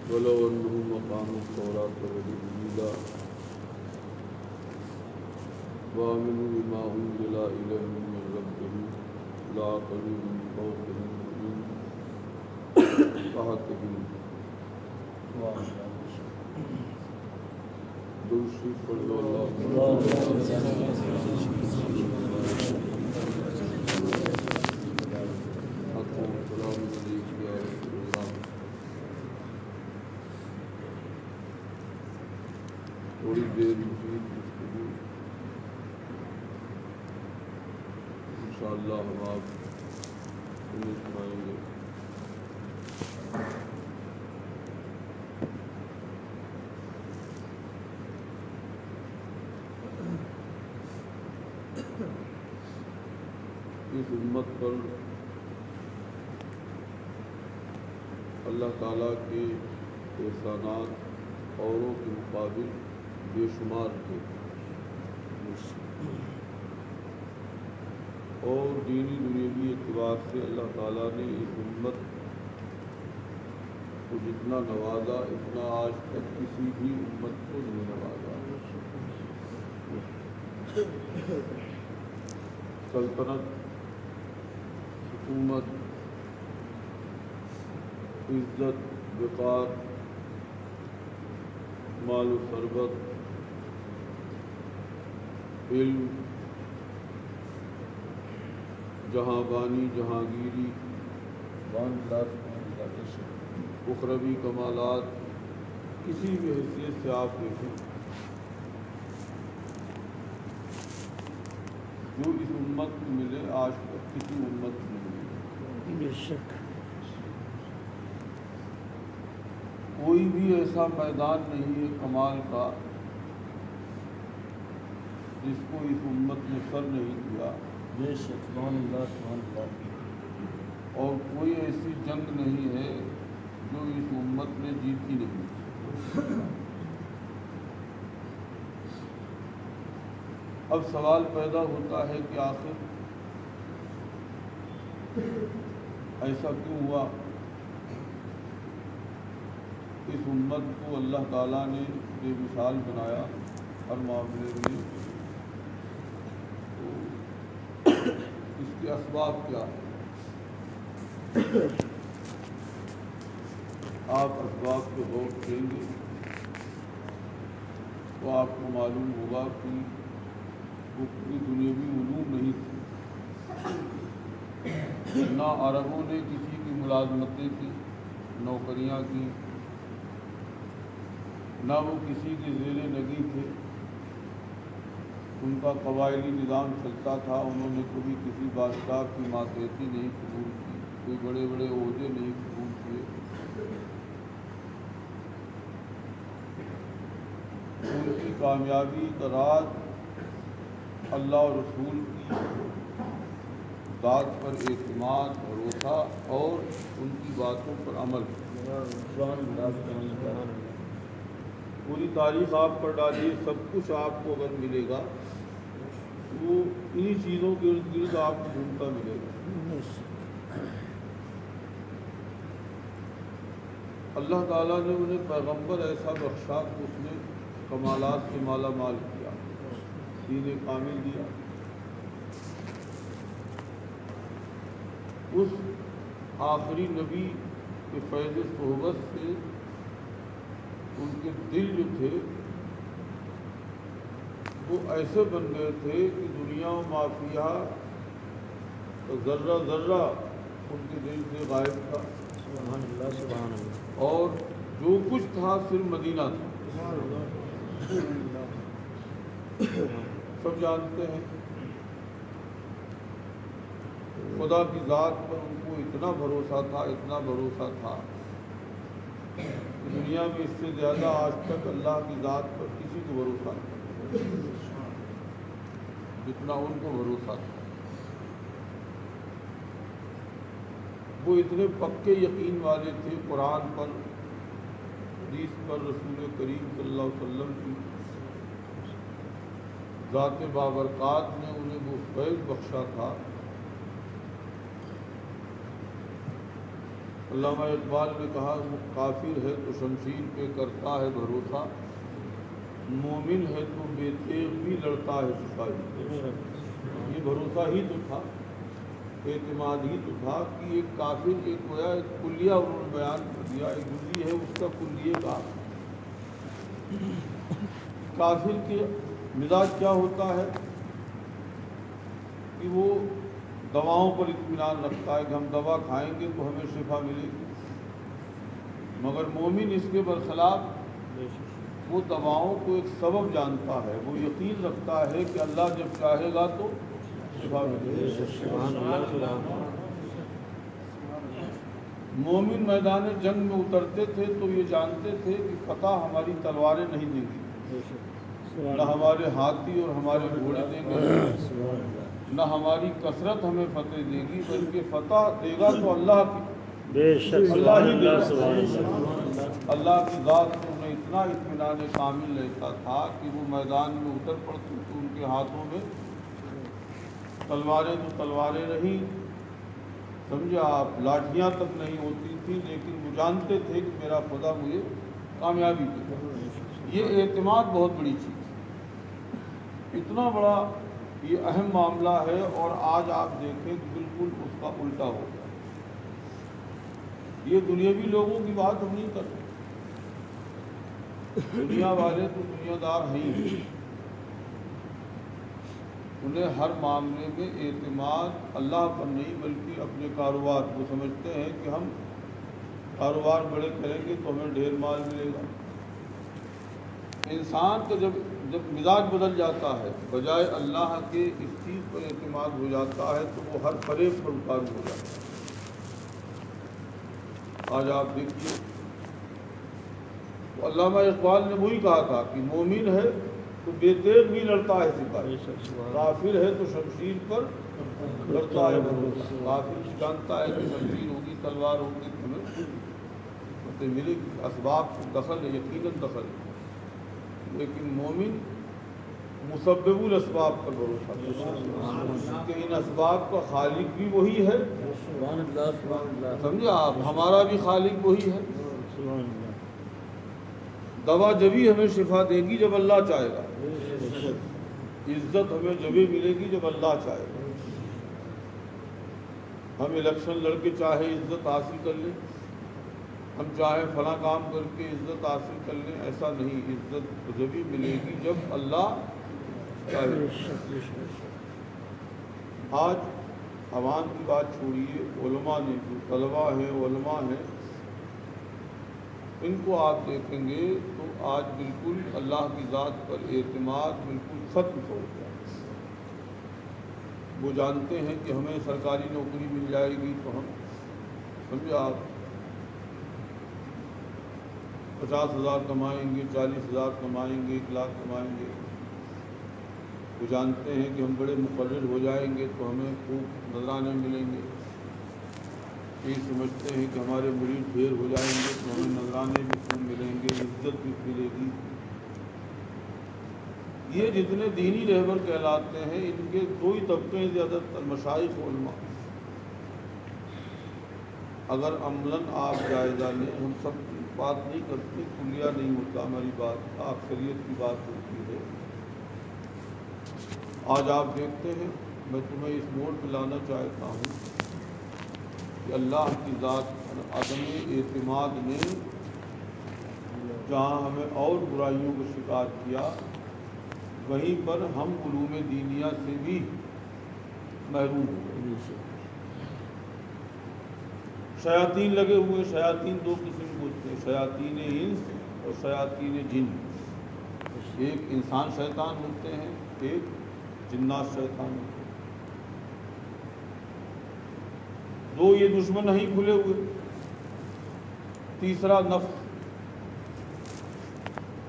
ولو أنهم أقاموا التوراة والإنجيل وآمنوا بما أنزل إليهم من ربهم لأكلوا من فوقهم ومن تحتهم. درود شریف پڑھ لو. تھوڑی دیر مزید گفتگو انشاءاللہ ہم آپ انہیں سنائیں گے. اس امت پر اللہ تعالیٰ کے احسانات اوروں کے مقابل بے شمار تھے، اور دینی دنیاوی اعتبار سے اللہ تعالیٰ نے اس امت کو جتنا نوازا اتنا آج تک کسی بھی امت کو نہیں نوازا. سلطنت، حکومت، عزت، وقار، مال و ثروت، علم، جہاں بانی، جہانگیری، اخروی کمالات، کسی بھی حیثیت سے آپ دیکھیں جو اس امت کو ملے آج تک کسی امت کو نہیں ملے. بے شک کوئی بھی ایسا میدان نہیں ہے کمال کا جس کو اس امت نے سر نہیں کیا. بے شک سبحان اللہ سبحان اللہ. اور کوئی ایسی جنگ نہیں ہے جو اس امت نے جیتی نہیں. اب سوال پیدا ہوتا ہے کہ آخر ایسا کیوں ہوا؟ اس امت کو اللہ تعالیٰ نے بے مثال بنایا ہر معاملے میں، تو اس کے اسباب کیا ہیں؟ آپ اسباب کو غور کریں گے تو آپ کو معلوم ہوگا کہ وہ کوئی دنیاوی علوم نہیں تھی. نہ عربوں نے کسی کی ملازمتیں کی، نوکریاں کی، نہ وہ کسی کے زیر نگی تھے. ان کا قبائلی نظام چلتا تھا. انہوں نے کبھی کسی بادشاہ کی ماتحتی نہیں قبول کی، کوئی بڑے بڑے عہدے نہیں قبول کیے. ان کی کامیابی کا راز اللہ اور رسول کی ذات پر اعتماد، بھروسہ اور ان کی باتوں پر عمل. پوری تاریخ آپ پر ڈالیے، سب کچھ آپ کو اگر ملے گا وہ انہی چیزوں کے ارد گرد آپ کو ڈھونڈتا ملے گا. اللہ تعالیٰ نے انہیں پیغمبر ایسا بخشا کہ اس نے کمالات سے مالا مال کیا، دین کامل دیا. اس آخری نبی کے فیض صحبت سے ان کے دل جو تھے وہ ایسے بن گئے تھے کہ دنیا و مافیہ کا ذرہ ذرہ ان کے دل سے غائب تھا. سبحان اللہ سبحان اللہ. اور جو کچھ تھا صرف مدینہ تھا. سب جانتے ہیں خدا کی ذات پر ان کو اتنا بھروسہ تھا، اتنا بھروسہ تھا کہ دنیا میں اس سے زیادہ آج تک اللہ کی ذات پر کسی کو بھروسہ نہیں جتنا ان کو بھروسہ تھا. وہ اتنے پکے یقین والے تھے قرآن پر، حدیث پر، رسول کریم صلی اللہ علیہ وسلم کی ذات بابرکات نے انہیں وہ فیض بخشا تھا. علامہ اقبال نے کہا کافر ہے تو شمشیر پہ کرتا ہے بھروسہ، مومن ہے تو بے تیغ بھی لڑتا ہے سپاہی۔ یہ بھروسہ ہی تو تھا، اعتماد ہی تو تھا کہ ایک کافر ایک گویا ایک کلیہ انہوں نے بیان کر دیا، ایک جزوی ہے اس کا کلیہ کا۔ کافر کے مزاج کیا ہوتا ہے کہ وہ دواؤں پر اطمینان رکھتا ہے کہ ہم دوا کھائیں گے تو ہمیں شفا ملے گی، مگر مومن اس کے برخلاف وہ دواؤں کو ایک سبب جانتا ہے، وہ یقین رکھتا ہے کہ اللہ جب چاہے گا تو شفا ملے گی۔ مومن میدان جنگ میں اترتے تھے تو یہ جانتے تھے کہ فتح ہماری تلواریں نہیں دیں گی، نہ ہمارے ہاتھی اور ہمارے گھوڑے دیں گے، نہ ہماری کثرت ہمیں فتح دے گی، بلکہ فتح دے گا تو اللہ کی، اللہ ہی دے گا۔ اللہ کی ذات سے انہیں اتنا اطمینان کامل رہتا تھا کہ وہ میدان میں اتر پڑتے تو ان کے ہاتھوں میں تلواریں تو تلواریں رہیں، سمجھے آپ، لاٹھیاں تک نہیں ہوتی تھیں، لیکن وہ جانتے تھے کہ میرا خدا مجھے کامیابی دے گا۔ یہ اعتماد بہت بڑی چیز ہے، اتنا بڑا یہ اہم معاملہ ہے، اور آج آپ دیکھیں کہ بالکل اس کا الٹا ہو گیا۔ یہ دنیاوی لوگوں کی بات ہم نہیں کر رہے، دنیا والے تو دنیا دار ہیں ہی، انہیں ہر معاملے میں اعتماد اللہ پر نہیں بلکہ اپنے کاروبار کو سمجھتے ہیں کہ ہم کاروبار بڑے کریں گے تو ہمیں ڈھیر مال ملے گا۔ انسان کا جب مزاج بدل جاتا ہے، بجائے اللہ کے اس چیز پر اعتماد ہو جاتا ہے تو وہ ہر فریب پر اتارو ہو جاتا ہے۔ آج آپ دیکھیے تو علامہ اقبال نے وہی کہا تھا کہ مومن ہے تو بے تیغ بھی لڑتا ہے سپاہی، کافر ہے تو شمشیر پر کرتا ہے بھروسہ۔ کافر جانتا ہے کہ شمشیر ہوگی، تلوار ہوگی، ہمیں فتح ملے گی، اسباب کو دخل ہے، یقیناً دخل ہے، لیکن مومن مسبب الاسباب پر بھروسہ کرتا ہے کہ ان اسباب کا خالق بھی وہی ہے، سمجھے آپ، ہمارا بھی خالق وہی ہے۔ دوا جبھی ہمیں شفا دے گی جب اللہ چاہے گا، عزت ہمیں جبھی ملے گی جب اللہ چاہے گا۔ ہم الیکشن لڑ کے چاہے عزت حاصل کر لیں، ہم چاہے فلاں کام کر کے عزت حاصل کر لیں، ایسا نہیں، عزت جبھی ملے گی جب اللہ چاہے۔ آج عوام کی بات چھوڑیے، علماء نے، جو طلباء ہیں، علماء ہیں، ان کو آپ دیکھیں گے تو آج بالکل اللہ کی ذات پر اعتماد بالکل ختم ہو گیا۔ وہ جانتے ہیں کہ ہمیں سرکاری نوکری مل جائے گی تو ہم، سمجھے آپ، 50,000 کمائیں گے، 40,000 کمائیں گے، 1 لاکھ کمائیں گے۔ وہ جانتے ہیں کہ ہم بڑے مقرر ہو جائیں گے تو ہمیں خوب نذرانے ملیں گے۔ یہ سمجھتے ہیں کہ ہمارے مرید ڈھیر ہو جائیں گے تو ہمیں نذرانے بھی خوب ملیں گے، عزت بھی ملے گی۔ یہ جتنے دینی رہبر کہلاتے ہیں، ان کے 2 ہی طبقے ہیں زیادہ تر، مشائخ و علماء۔ اگر عملاً آپ جائزہ لیں، ہم سب کی بات نہیں کرتے، کلیہ نہیں ہوتا ہماری بات، اکثریت کی بات ہوتی ہے۔ آج آپ دیکھتے ہیں، میں تمہیں اس موڑ پہ لانا چاہتا ہوں کہ اللہ کی ذات عدم اعتماد نے جہاں ہمیں اور برائیوں کو شکار کیا، وہیں پر ہم علوم دینیہ سے بھی محروم ہوئے۔ شیاطین لگے ہوئے، شیاطین 2 قسم کے ہوتے ہیں، شیاطین انس اور شیاطین جن۔ ایک انسان شیطان ہوتے ہیں، ایک جنات شیطان ہوتے ہیں۔ 2 یہ دشمن نہیں کھلے ہوئے۔ تیسرا نفس۔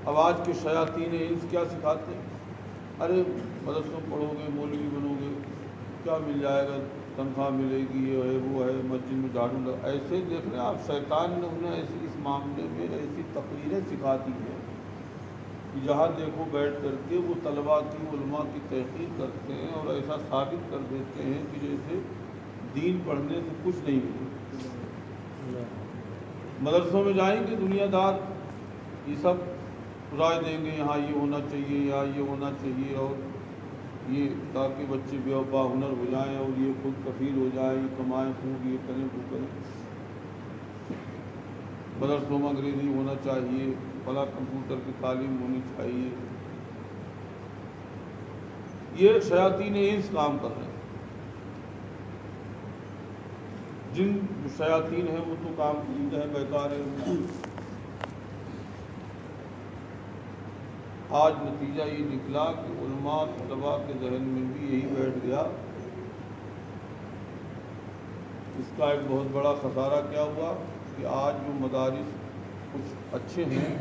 اب آج کے شیاطین انس کیا سکھاتے ہیں؟ ارے مدرسوں پڑھو گے، مولوی بنو گے، کیا مل جائے گا، تنخواہ ملے گی، یہ ہے وہ ہے، مسجد میں جھاڑو لگا، ایسے دیکھ رہے ہیں آپ، شیطان نے انہیں ایسی اس معاملے میں ایسی تقریریں سکھا دی ہیں کہ جہاں دیکھو بیٹھ کر کے وہ طلباء کی، علماء کی تحقیق کرتے ہیں اور ایسا ثابت کر دیتے ہیں کہ جیسے دین پڑھنے سے کچھ نہیں ملے۔ مدرسوں میں جائیں گے دنیا دار یہ سب رائے دیں گے، یہاں یہ ہونا چاہیے، یہاں یہ ہونا چاہیے، اور یہ تاکہ بچے بے ہنر ہو جائیں اور یہ خود کفیل ہو جائیں، یہ کمائیں خوب، یہ کریں وہ کریں۔ مدرسوں میں انگریزی ہونا چاہیے، فلاں کمپیوٹر کی تعلیم ہونی چاہیے۔ یہ شیاطین انس کام کر رہے ہیں۔ جن شیاطین ہیں وہ تو کام کیے ہیں، بیکار ہے۔ آج نتیجہ یہ نکلا کہ علماء طلباء کے ذہن میں بھی یہی بیٹھ گیا۔ اس کا ایک بہت بڑا خسارہ کیا ہوا کہ آج جو مدارس کچھ اچھے ہیں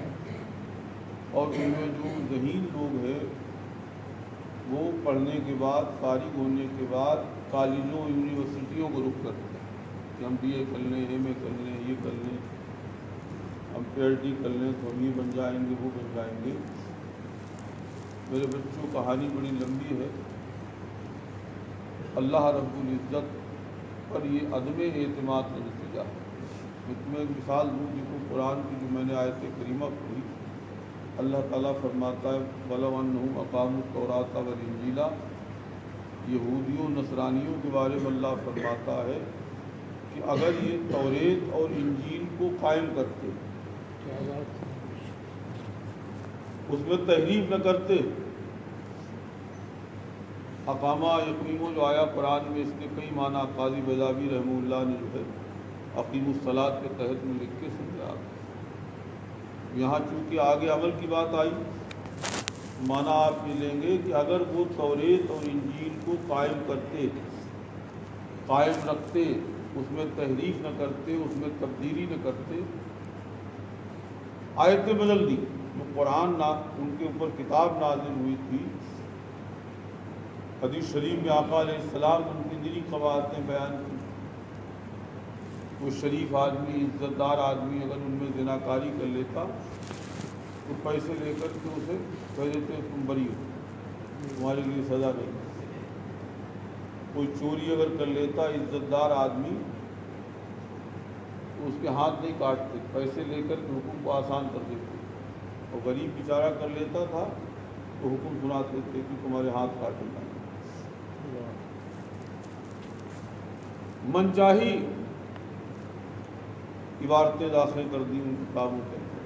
اور ان میں جو ذہین لوگ ہیں وہ پڑھنے کے بعد، فارغ ہونے کے بعد کالجوں یونیورسٹیوں کو رخ کرتے ہیں کہ ہم BA کر لیں، MA کر لیں، یہ کر لیں، ہم PhD کر لیں تو ہم یہ بن جائیں گے، وہ بن جائیں گے۔ میرے بچوں کہانی بڑی لمبی ہے۔ اللہ رب العزت پر یہ عدم اعتماد کا نتیجہ ہے۔ میں ایک مثال دوں، دیکھو قرآن کی جو میں نے آیت کریمہ پڑھی، اللہ تعالیٰ فرماتا ہے وَلَوْ أَنَّهُمْ أَقَامُوا التَّوْرَاةَ وَالْإِنجِيلَ، یہودیوں نصرانیوں کے بارے میں اللہ فرماتا ہے کہ اگر یہ توریت اور انجیل کو قائم کرتے، اس میں تحریف نہ کرتے۔ اقامہ یقیموں جو آیا قرآن میں، اس کے کئی معنی قاضی بیضاوی رحمہ اللہ نے جو ہے اقیم الصلاۃ کے تحت میں لکھ کے سمجھا۔ یہاں چونکہ آگے عمل کی بات آئی، معنی آپ یہ لیں گے کہ اگر وہ توریت اور انجیل کو قائم کرتے، قائم رکھتے، اس میں تحریف نہ کرتے، اس میں تبدیلی نہ کرتے، آیتیں بدل دی، جو قرآن ان کے اوپر کتاب نازل ہوئی تھی، حدیث شریف میں آقا علیہ السلام ان کی دلی قواعدیں بیان کی۔ وہ شریف آدمی، عزت دار آدمی اگر ان میں زناکاری کر لیتا تو پیسے لے کر کے اسے کہہ دیتے تم بری ہو، تمہارے لیے سزا نہیں۔ کوئی چوری اگر کر لیتا عزت دار آدمی تو اس کے ہاتھ نہیں کاٹتے، پیسے لے کر کے حکم کو آسان کر دیتے، اور غریب بیچارہ کر لیتا تھا تو حکم سناتے تھے کہ تمہارے ہاتھ کاٹے جائیں۔ من چاہی عبارتیں داخل کر دی ان کتابوں کے اندر۔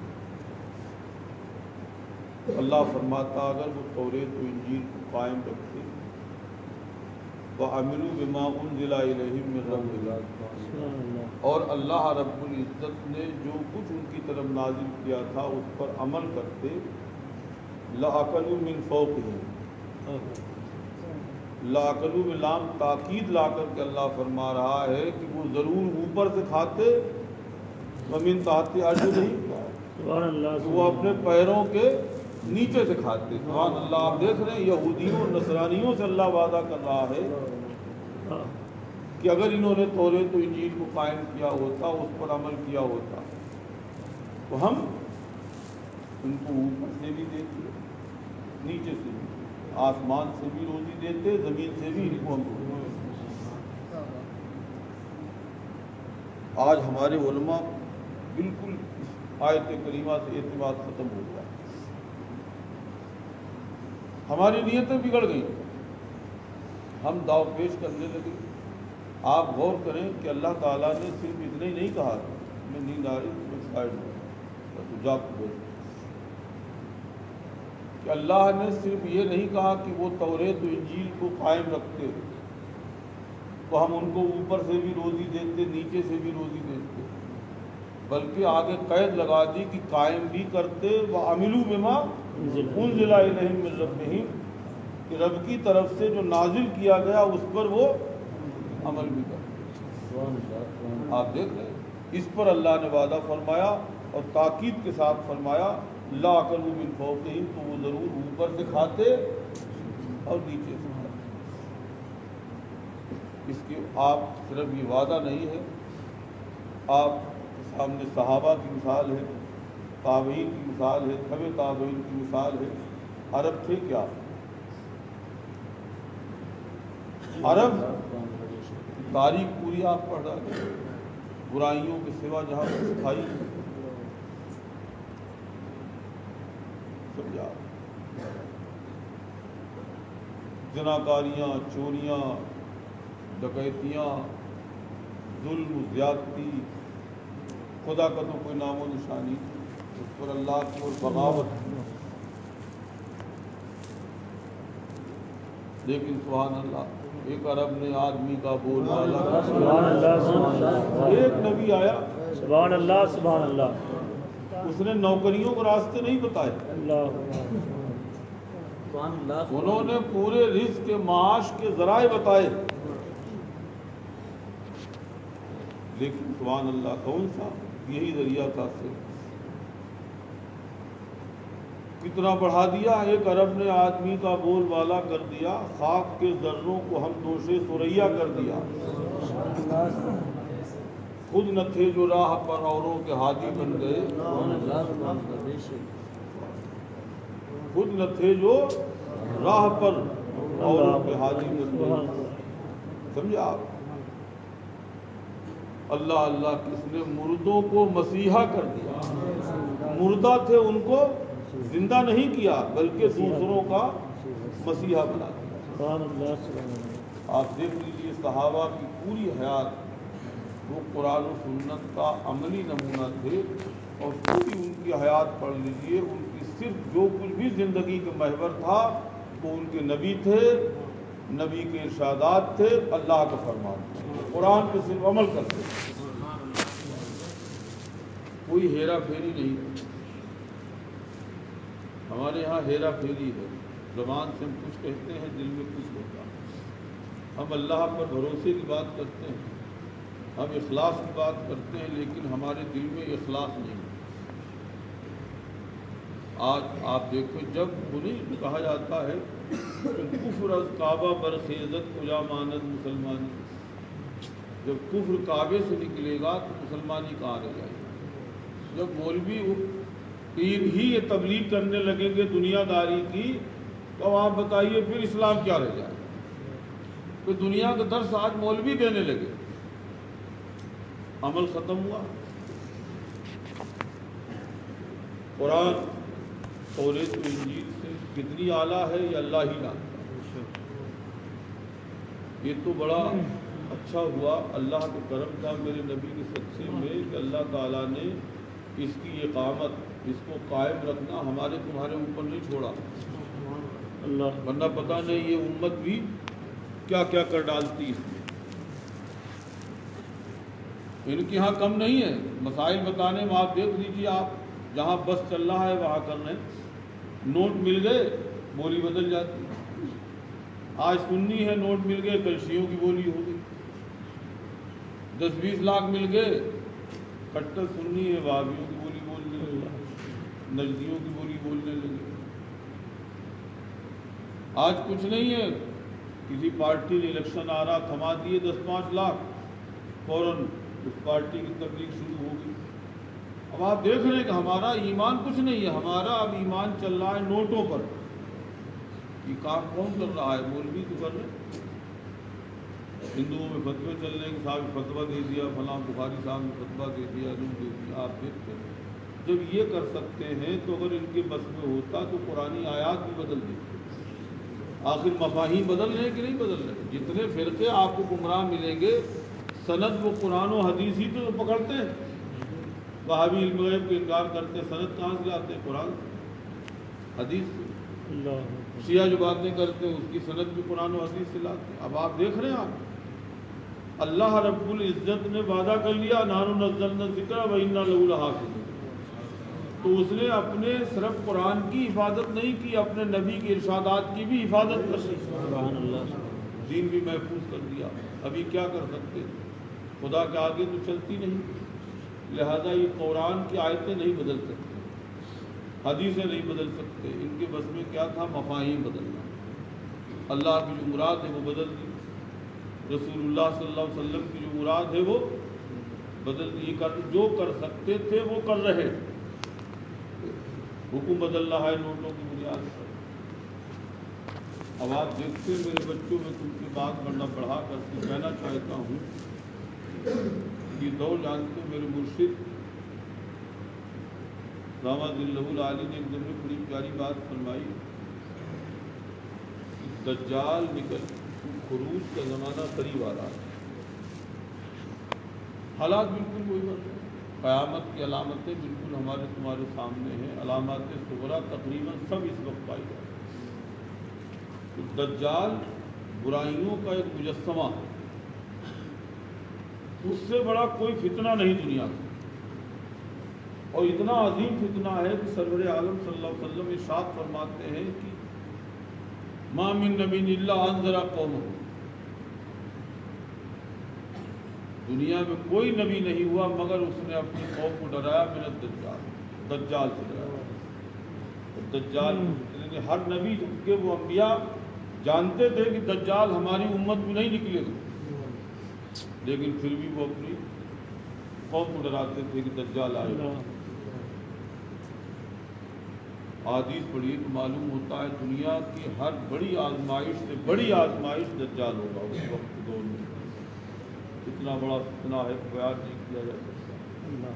اللہ فرماتا اگر وہ توریت و انجیل کو قائم رکھتے، وَعَمِلُوا بِمَا أُنزِلَ إِلَيْهِم مِّن رَّبِّهِمْ، اور اللہ رب العزت نے جو کچھ ان کی طرف نازل کیا تھا اس پر عمل کرتے، لَأَكَلُوا مِن فَوْقِهِمْ، لَأَكَلُوا میں لام تاکید لا کر کے اللہ فرما رہا ہے کہ وہ ضرور اوپر سے کھاتے، وَمِن تَحْتِ أَرْجُلِهِمْ، وہ اپنے پیروں کے نیچے سے کھاتے۔ سبحان اللہ۔ آپ دیکھ رہے ہیں یہودیوں اور نصرانیوں سے اللہ وعدہ کر رہا ہے کہ اگر انہوں نے توریت و انجیل کو قائم کیا ہوتا، اس پر عمل کیا ہوتا، تو ہم ان کو اوپر سے بھی دیتے، نیچے سے بھی، آسمان سے بھی روزی دیتے، زمین سے بھی ان کو ہم روزی دیتے۔ آج ہمارے علماء بالکل اس آیت کریمہ سے اعتماد ختم ہو گیا، ہماری نیتیں بگڑ گئیں، ہم داؤ پیش کرنے لگے۔ آپ غور کریں کہ اللہ تعالیٰ نے صرف اتنا ہی نہیں کہا میں نیند آ رہی میں سائڈ ہوں تو جاگ بول، کہ اللہ نے صرف یہ نہیں کہا کہ وہ توریت و انجیل کو قائم رکھتے تو ہم ان کو اوپر سے بھی روزی دیتے، نیچے سے بھی روزی دیتے، بلکہ آگے قید لگا دی کہ قائم بھی کرتے، وَعَمِلُوا بِمَا أُنزِلَ إِلَيْهِم مِّن رَّبِّهِمْ، کہ رب کی طرف سے جو نازل کیا گیا اس پر وہ عمل بھی کرتے۔ آپ دیکھ رہے ہیں اس پر اللہ نے وعدہ فرمایا اور تاکید کے ساتھ فرمایا لا أَكَلُوا مِن فَوْقِهِمْ، تو وہ ضرور اوپر سے کھاتے اور نیچے سے کھاتے۔ اس کے آپ صرف یہ وعدہ نہیں ہے، آپ سامنے صحابہ کی مثال ہے، تابعین کی مثال ہے، تبع تابعین کی مثال ہے۔ عرب تھے کیا؟ عرب تاریخ پوری آپ پڑھ رہے ہیں، برائیوں کے سوا جہاں اٹھائی سمجھا، زناکاریاں، چوریاں، ڈکیتیاں، ظلم، زیادتی، خدا کا تو کوئی نام و نشانی، اس پر اللہ کی اور بغاوت. لیکن سبحان اللہ، ایک عرب نے آدمی کا بول ڈالا. سبحان اللہ سبحان اللہ ایک نبی آیا، سبحان اللہ سبحان اللہ اس نے نوکریوں کو راستے نہیں بتائے، اللہ انہوں نے پورے رزق کے معاش کے ذرائع بتائے. لیکن سبحان اللہ، کون سا؟ یہی ذریعہ تھا. صرف کتنا بڑھا دیا، ایک عرب نے آدمی کا بول بالا کر دیا، خاک کے ذروں کو ہم دوشے ثریا کر دیا. خود نہ تھے جو راہ پر اوروں کے ہادی بن گئے، خود نہ تھے جو راہ پر اوروں کے ہادی بن گئے. سمجھا آپ؟ اللہ اللہ کس نے مردوں کو مسیحا کر دیا. مردہ تھے ان کو زندہ نہیں کیا، بلکہ دوسروں کا مسیحا بنا دیا. سبحان اللہ سبحان اللہ. آپ دیکھ لیجیے صحابہ کی پوری حیات وہ قرآن و سنت کا عملی نمونہ تھے، اور پوری ان کی حیات پڑھ لیجیے، ان کی صرف جو کچھ بھی زندگی کا محور تھا وہ ان کے نبی تھے، نبی کے ارشادات تھے، اللہ کا فرمان تھا. قرآن پہ صرف عمل کرتے، کوئی ہیرا پھیری نہیں. ہمارے ہاں ہیرا پھیری ہے، زبان سے ہم کچھ کہتے ہیں، دل میں کچھ ہوتا ہے. ہم اللہ پر بھروسے کی بات کرتے ہیں، ہم اخلاص کی بات کرتے ہیں، لیکن ہمارے دل میں اخلاص نہیں. آج آپ دیکھو، جب انہیں کہا جاتا ہے کفر از کعبہ برخیزت کجا ماند مسلمانی، جب کفر کعبے سے نکلے گا تو مسلمانی کہاں رہ جائے گا. جب مولوی پیر ہی یہ تبلیغ کرنے لگیں گے دنیا داری کی، تو آپ بتائیے پھر اسلام کیا رہ جائے. تو دنیا کا درس آج مولوی دینے لگے، عمل ختم ہوا. قرآن توریت و انجیل سے کتنی اعلیٰ ہے یہ اللہ ہی جانتا. یہ تو بڑا اچھا ہوا، اللہ کا کرم تھا میرے نبی کے صدقے میں کہ اللہ تعالیٰ نے اس کی اقامت، اس کو قائم رکھنا ہمارے تمہارے اوپر نہیں چھوڑا. ورنہ پتہ نہیں یہ امت بھی کیا کیا کر ڈالتی. اس میں ان کے ہاں کم نہیں ہے مسائل بتانے میں. آپ دیکھ لیجیے، آپ جہاں بس چل رہا ہے وہاں کر رہے ہیں. نوٹ مل گئے بولی بدل جاتی. آج سنی ہے، نوٹ مل گئے کل شیعوں کی بولی ہو گئی. 10-20 لاکھ مل گئے، کٹر سنی ہے وہابیوں کی بولی بولنے لگے، نجدیوں کی بولی بولنے لگے. آج کچھ نہیں ہے، کسی پارٹی نے الیکشن آ رہا، تھما دیے 10-5 لاکھ، فوراً اس پارٹی کی تبلیغ شروع ہو گئی. اب آپ دیکھ رہے ہیں کہ ہمارا ایمان کچھ نہیں ہے، ہمارا اب ایمان چل رہا ہے نوٹوں پر. یہ کام کون کر رہا ہے؟ مولوی تو کر رہے. ہندوؤں میں فتوے چل رہے ہیں کہ صاحب فتویٰ دے دیا، فلاں بخاری صاحب نے فتویٰ دے دیا، جو دے دیا. آپ دیکھتے ہیں جب یہ کر سکتے ہیں تو اگر ان کے بس میں ہوتا تو قرآنی آیات بھی بدل دیتے. آخر مفاہیم بدل رہے ہیں کہ نہیں بدل رہے؟ جتنے فرقے آپ کو گمراہ ملیں گے، سند وہ قرآن و حدیث ہی تو پکڑتے ہیں. وہابی علم غیب کو انکار کرتے ہیں، سند کہاں سے لاتے ہیں؟ قرآن حدیث سے. شیعہ جو باتیں کرتے ہیں اس کی سند بھی قرآن و حدیث سے لاتے ہیں. اب آپ دیکھ رہے ہیں، آپ اللہ رب العزت نے وعدہ کر لیا نحن نزلنا الذکر وإنا لہ لحافظون. تو اس نے اپنے صرف قرآن کی حفاظت نہیں کی، اپنے نبی کے ارشادات کی بھی حفاظت کر لی. سبحان اللہ. دین بھی محفوظ کر دیا. ابھی کیا کر سکتے؟ خدا کے آگے تو چلتی نہیں، لہذا یہ قرآن کی آیتیں نہیں بدل سکتے، حدیثیں نہیں بدل سکتے. ان کے بس میں کیا تھا؟ مفاہیم بدلنا. اللہ کی جو مراد ہے وہ بدل دی، رسول اللہ صلی اللہ علیہ وسلم کی جو مراد ہے وہ بدل دی. جو کر سکتے تھے وہ کر رہے، حکم بدل رہا ہے نوٹوں کی بنیاد پر. اب آپ دیکھتے ہیں میرے بچوں میں کچھ کی بات بڑھا کر کے کہنا چاہتا ہوں یہ دور جانتے میرے مرشد داماد اللہ العالی نے ایک دم بڑی پیاری بات فرمائی کہ دجال نکل خروج کا زمانہ قریب آ رہا ہے. حالات بالکل وہی بات ہے. قیامت کی علامتیں بالکل ہمارے تمہارے سامنے ہیں. علامات صغریٰ تقریباً سب اس وقت پائی جائیں. تو دجال برائیوں کا ایک مجسمہ ہے. اس سے بڑا کوئی فتنہ نہیں دنیا میں. اور اتنا عظیم فتنہ ہے کہ سرور عالم صلی اللہ علیہ وسلم ارشاد فرماتے ہیں کہ ما من نبی الا انذر قومہ. دنیا میں کوئی نبی نہیں ہوا مگر اس نے اپنی قوم کو ڈرایا من الدجال. دجال سے ڈرایا. دجال یعنی ہر نبی کے وہ انبیاء جانتے تھے کہ دجال ہماری امت میں نہیں نکلے گا, لیکن پھر بھی وہ اپنی قوم کو ڈراتے تھے کہ دجال آئے گا. حدیث پڑھی تو معلوم ہوتا ہے دنیا کی ہر بڑی آزمائش سے بڑی آزمائش دجال ہوگا اس وقت کے دور میں. اتنا بڑا فتنہ ہے بیان نہیں کیا جا سکتا.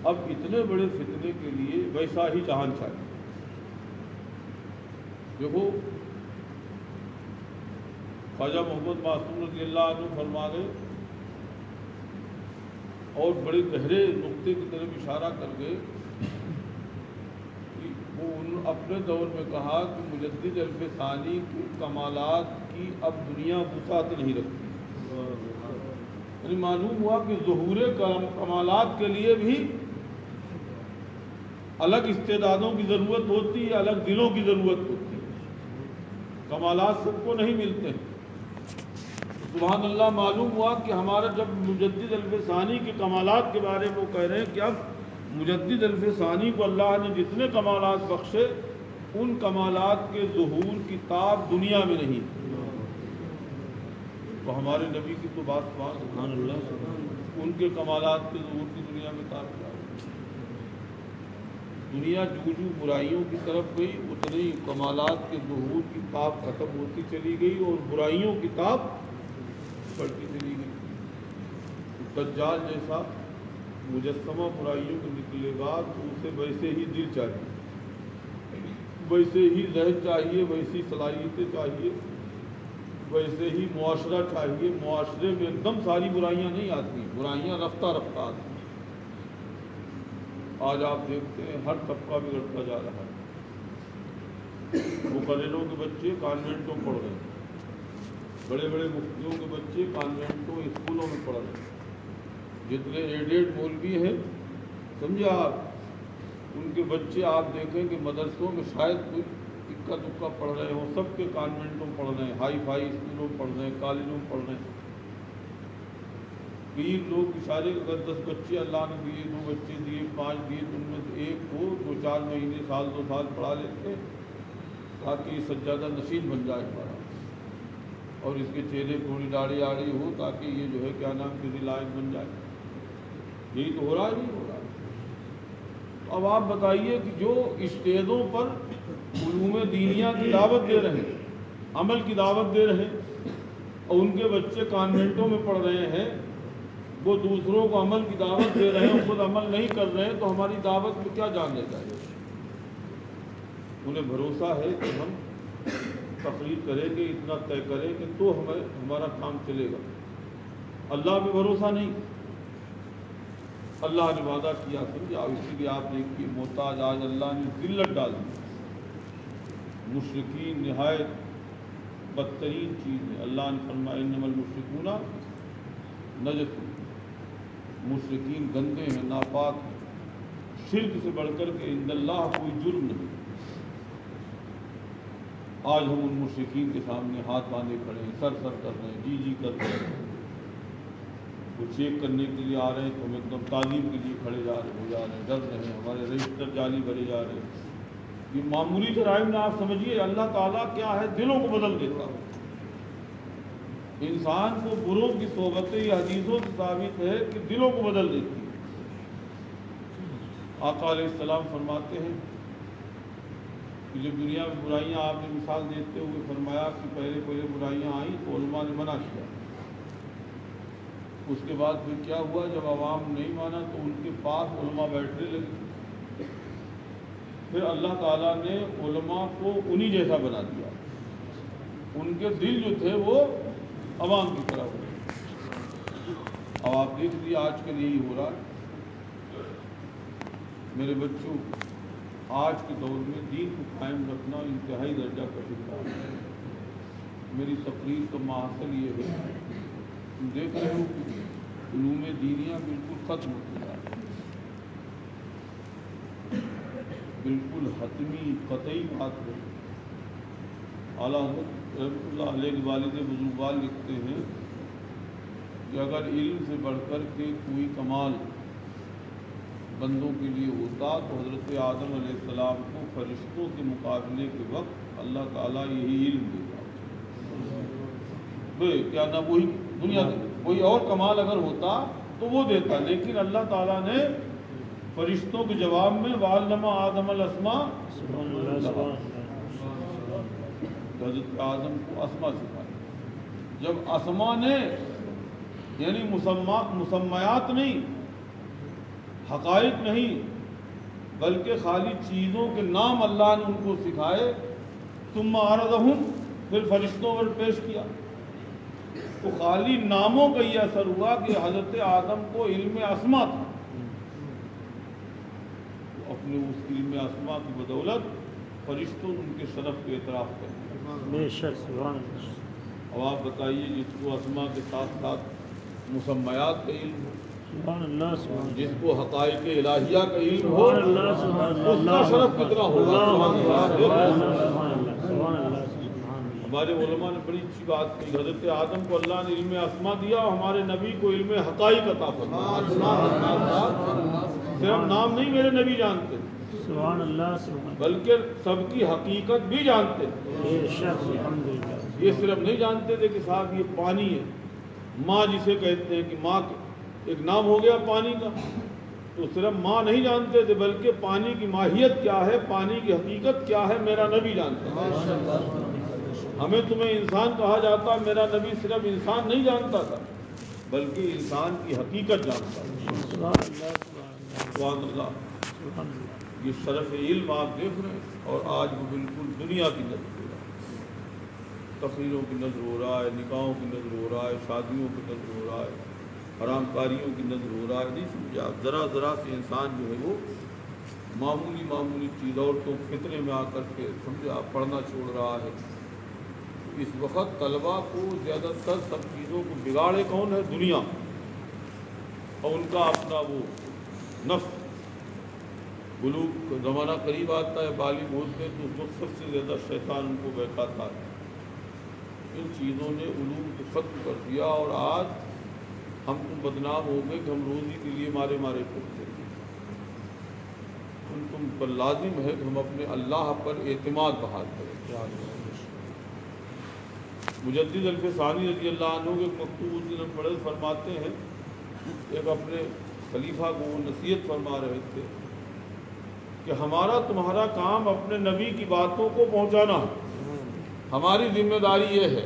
اب اتنے بڑے فتنے کے لیے ویسا ہی جہان چاہیے. دیکھو خواجہ محمد معصوم رضی اللہ عنہ فرما گئے اور بڑے گہرے نقطے کی طرف اشارہ کر گئے کہ وہ اپنے دور میں کہا کہ مجدد الف ثانی کی کمالات کی اب دنیا وسعت نہیں رکھتی. یعنی معلوم ہوا کہ ظہور کمالات کے لیے بھی الگ استعدادوں کی ضرورت ہوتی ہے, الگ دلوں کی ضرورت ہوتی ہے. کمالات سب کو نہیں ملتے. سبحان اللہ. معلوم ہوا کہ ہمارا جب مجدد الف ثانی کے کمالات کے بارے میں وہ کہہ رہے ہیں کہ اب مجدد الف ثانی کو اللہ نے جتنے کمالات بخشے ان کمالات کے ظہور کی تاب دنیا میں نہیں. تو ہمارے نبی کی تو بات سبحان اللہ, ان کے کمالات کے ظہور کی دنیا میں تاب کیا. دنیا جو برائیوں کی طرف گئی اتنے ہی کمالات کے ظہور کی تاب ختم ہوتی چلی گئی اور برائیوں کی تاب بڑھتی چلی گئی. دجال جیسا مجسمہ برائیوں کو نکلے گا تو اسے ویسے ہی دل چاہیے, ویسے ہی ذہن چاہیے, ویسی صلاحیتیں چاہیے, ویسے ہی معاشرہ چاہیے. معاشرے میں ایک دم ساری برائیاں نہیں آتی, برائیاں رفتہ رفتہ آتی. آج آپ دیکھتے ہیں ہر طبقہ بگڑتا جا رہا ہے. مقرروں کے بچے کانوینٹوں پڑھ رہے ہیں, بڑے بڑے مفتیوں کے بچے کانوینٹوں اسکولوں میں پڑھ رہے ہیں. جتنے ایڈیڈ مولوی ہیں سمجھے آپ, ان کے بچے آپ دیکھیں کہ مدرسوں میں شاید کوئی اکا دکا پڑھ رہے ہوں, سب کے کانوینٹوں پڑھ رہے ہیں, ہائی فائی اسکولوں پڑھ رہے ہیں, کالجوں پڑھ رہے ہیں. پیر لوگ اشارے اگر 10 بچے اللہ نے دیے, 2 بچے دیے, 5 دیے تو ان میں سے ایک کو 2-4 مہینے سال 2 سال پڑھا لیتے تاکہ سجادہ نشین بن جائے ہمارا, اور اس کے چہرے تھوڑی داڑھی آڑھی ہو تاکہ یہ جو ہے کیا نام کسی لائق بن جائے. یہی تو ہو رہا ہے, نہیں ہو رہا ہے. اب آپ بتائیے کہ جو اسٹیجوں پر علوم دینیہ کی دعوت دے رہے ہیں, عمل کی دعوت دے رہے ہیں, اور ان کے بچے کانوینٹوں میں پڑھ رہے ہیں, وہ دوسروں کو عمل کی دعوت دے رہے ہیں, خود عمل نہیں کر رہے ہیں, تو ہماری دعوت میں کیا جان لے جائے. انہیں بھروسہ ہے کہ ہم تقریر کریں گے, اتنا طے کریں کہ تو ہمارا کام چلے گا. اللہ پہ بھروسہ نہیں. اللہ نے وعدہ کیا سمجھا, اسی لیے آپ دیکھیے محتاج آج اللہ نے ذلت ڈال دی. مشرکین نہایت بدترین چیز ہے. اللہ نے فرمایا انما المشرکون نجس, مشرکین گندے ہیں, ناپاک ہیں. شرک سے بڑھ کر کے عند اللہ کوئی جرم نہیں. آج ہم ان مشرکین کے سامنے ہاتھ باندھے کھڑے ہیں, سر کر رہے ہیں, جی کر رہے ہیں. وہ چیک کرنے کے لیے آ رہے ہیں تو ہم ایک دم تعلیم کے لیے کھڑے ہو جا رہے ہیں, ڈر رہے ہیں, ہمارے رجسٹر جعلی بھرے جا رہے ہیں. یہ معمولی جرائم نہ آپ سمجھیے, اللہ تعالیٰ کیا ہے دلوں کو بدل دیتا ہے. انسان کو بروں کی صحبتیں یہ حدیثوں سے ثابت ہے کہ دلوں کو بدل دیتی ہے. آقا علیہ السلام فرماتے ہیں کہ جب دنیا میں برائیاں, آپ نے مثال دیتے ہوئے فرمایا کہ پہلے برائیاں آئیں تو علماء نے منع کیا, اس کے بعد پھر کیا ہوا، جب عوام نہیں مانا تو ان کے پاس علماء بیٹھنے لگے، پھر اللہ تعالیٰ نے علماء کو انہی جیسا بنا دیا، ان کے دل جو تھے وہ عوام کی طرح ہو گئے۔ اب آپ دیکھ لیجیے آج کل یہی ہو رہا ہے۔ میرے بچوں، آج کے دور میں دین کو قائم رکھنا انتہائی درجہ کا شکار ہے۔ میری تقریر کا ماحصل یہ ہے، تم دیکھ رہے ہو کہ علوم دینیہ بالکل ختم ہوتے جا رہے ہیں، بالکل حتمی قطعی بات ہے۔ اعلیٰ حضرت رحمۃ اللہ علیہ کے والد بزرگوار لکھتے ہیں کہ اگر علم سے بڑھ کر کے کوئی کمال بندوں کے لیے ہوتا تو حضرت آدم علیہ السلام کو فرشتوں کے مقابلے کے وقت اللہ تعالیٰ یہی علم دیتا۔ کیا نہ وہی دنیا کوئی اور کمال اگر ہوتا تو وہ دیتا، لیکن اللہ تعالیٰ نے فرشتوں کے جواب میں وَعَلَّمَ آدَمَ الْأَسْمَاءَ، حضرت آدم کو اسما سکھایا۔ جب اسما نے یعنی مسمیات نہیں، حقائق نہیں، بلکہ خالی چیزوں کے نام اللہ نے ان کو سکھائے، ثم عرضہم، پھر فرشتوں پر پیش کیا، تو خالی ناموں کا یہ اثر ہوا کہ حضرت آدم کو علم اسما تھا، اپنے اس علم اسما کی بدولت فرشتوں نے ان کے شرف کو اعتراف کر دیا۔ بے شک، سبحان اللہ۔ اب آپ بتائیے، جس کو اسما کے ساتھ ساتھ مسمیات کا علم ہو، سبحان اللہ، سبحان اللہ، جس کو حقائق الہیہ کا علم ہو، سبحان اللہ، سبحان اللہ، اس کا شرف کتنا ہوگا۔ سبحان اللہ، سبحان اللہ، سبحان اللہ، سبحان اللہ۔ ہمارے علماء نے بڑی اچھی بات کی، حضرت آدم کو اللہ نے علم اسما دیا اور ہمارے نبی کو علم حقائق عطا فرمایا۔ صرف نام نہیں میرے نبی جانتے، سبحان اللہ، سبحان بلکہ سب کی حقیقت بھی جانتے۔ اللہ، بے شک، الحمدللہ۔ یہ صرف نہیں جانتے تھے کہ صاحب یہ پانی ہے، ماں جسے کہتے ہیں کہ ماں ایک نام ہو گیا پانی کا، تو صرف ماں نہیں جانتے تھے، بلکہ پانی کی ماہیت کیا ہے، پانی کی حقیقت کیا ہے، میرا نبی جانتا ہے۔ ہمیں تمہیں انسان کہا جاتا، میرا نبی صرف انسان نہیں جانتا تھا بلکہ انسان کی حقیقت جانتا تھا۔ سبحان اللہ، سبحان اللہ۔ سبحان اللہ۔ یہ شرف علم آپ دیکھ رہے ہیں، اور آج وہ بالکل دنیا کی نظر ہو رہا ہے، تقریروں کی نظر ہو رہا ہے، نکاحوں کی نظر ہو رہا ہے، شادیوں کی نظر ہو رہا ہے، حرام کاریوں کی نظر ہو رہا ہے۔ نہیں سمجھے آپ، ذرا ذرا سے انسان جو ہے وہ معمولی چیز، اور تو فطرے میں آ کر کے سمجھے آپ پڑھنا چھوڑ رہا ہے۔ اس وقت طلبہ کو زیادہ تر سب چیزوں کو بگاڑے کون ہے؟ دنیا، اور ان کا اپنا وہ نفس۔ بلوغ کا زمانہ قریب آتا ہے، بالغ ہوتے تو اس وقت سب سے زیادہ شیطان ان کو بہکاتا ہے۔ ان چیزوں نے علوم کو ختم کر دیا، اور آج ہم تم بدنام ہو گئے کہ ہم روزی کے لیے مارے پھرتے ہیں۔ تم پر لازم ہے کہ ہم اپنے اللہ پر اعتماد بحال کریں۔ مجدد الفسانی رضی اللہ عنہ کے مکتوب اس دن ہم پڑھے، فرماتے ہیں ایک اپنے خلیفہ کو وہ نصیحت فرما رہے تھے کہ ہمارا تمہارا کام اپنے نبی کی باتوں کو پہنچانا ہے، ہماری ذمہ داری یہ ہے۔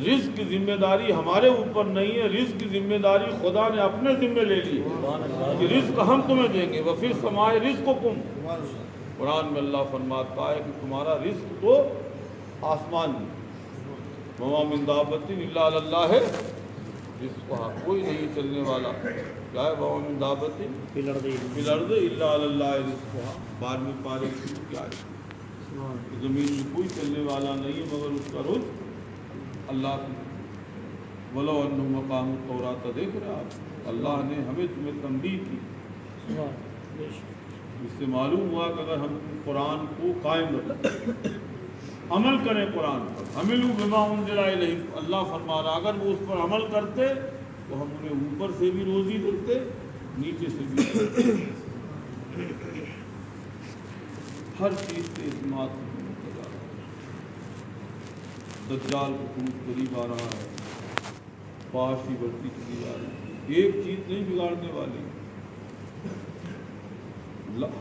رزق کی ذمہ داری ہمارے اوپر نہیں ہے، رزق کی ذمہ داری خدا نے اپنے ذمہ لے لی ہے کہ رزق ہم تمہیں دیں گے۔ وفی السماء رزقکم، قرآن میں اللہ فرماتا ہے کہ تمہارا رزق تو آسمان میں، وما من دابۃ الا علی اللہ رزقھا، کوئی نہیں چلنے والا کیا ہے، وما من دابۃ فی الارض الا علی اللہ رزقھا، 12ویں پارے کی کیا ہے، زمین میں کوئی چلنے والا نہیں ہے مگر اس کا رزق اللہ کی۔ ولو انہم اقاموا التوراۃ، دیکھ رہے آپ، اللہ نے ہمیں تمہیں تنبیہ کی، اس سے معلوم ہوا کہ اگر ہم قرآن کو قائم رکھیں، عمل کریں قرآن پر، حملوا بما انزل الیہم، اللہ فرما رہا اگر وہ اس پر عمل کرتے تو ہم انہیں اوپر سے بھی روزی دیتے، نیچے سے بھی دیتے، ہر چیز سے اعتماد کرنے جا رہا ہے۔ دجال کو خروج قریب آ رہا ہے، فحاشی بڑھتی چلی جا رہی ہے، ایک چیز نہیں بگاڑنے والی،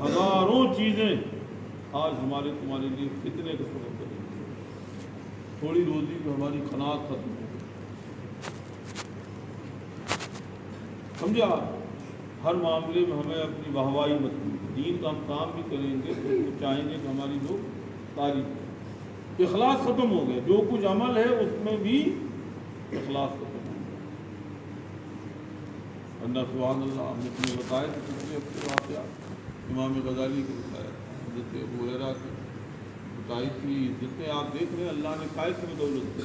ہزاروں چیزیں آج ہمارے تمہارے لیے فتنے کا سبب بنے گی۔ تھوڑی روزی میں ہماری قناعت ختم ہو گئی، سمجھا ہر معاملے میں ہمیں اپنی واہوائی مت کریں، دین کا ہم کام بھی کریں گے تو وہ چاہیں گے کہ ہماری لوگ تعریف کریں۔ اخلاص ختم ہو گیا، جو کچھ عمل ہے اس میں بھی اخلاص ختم ہو گیا۔ اللہ سبحان اللہ، ہم نے تمہیں بتایا کہ پچھلے ہفتے واقعات امام غزالی کو بتایا، حضرت ابو ہریرہ کی بتائی تھی، جتنے آپ دیکھ رہے ہیں اللہ نے کائے کی بدولت دی۔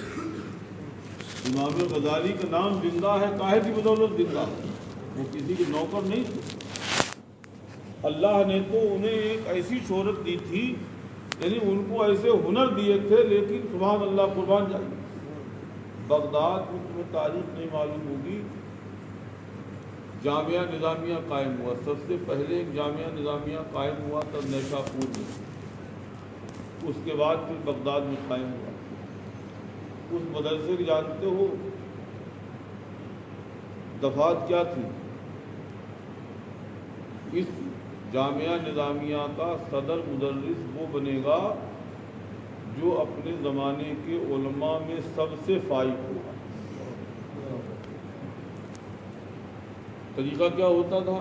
امام غزالی کا نام زندہ ہے، کائے کی بدولت زندہ ہے، وہ کسی کے نوکر نہیں تھے۔ اللہ نے تو انہیں ایک ایسی شہرت دی تھی، یعنی ان کو ایسے ہنر دیے تھے، لیکن سبحان اللہ قربان جائیے، بغداد میں تمہیں تاریخ نہیں معلوم ہوگی، جامعہ نظامیہ قائم ہوا، سب سے پہلے ایک جامعہ نظامیہ قائم ہوا تھا نیشاپور میں، اس کے بعد پھر بغداد میں قائم ہوا۔ اس مدرسے کی جانتے ہو دفعات کیا تھی؟ اس جامعہ نظامیہ کا صدر مدرس وہ بنے گا جو اپنے زمانے کے علماء میں سب سے فائق ہوگا۔ طریقہ کیا ہوتا تھا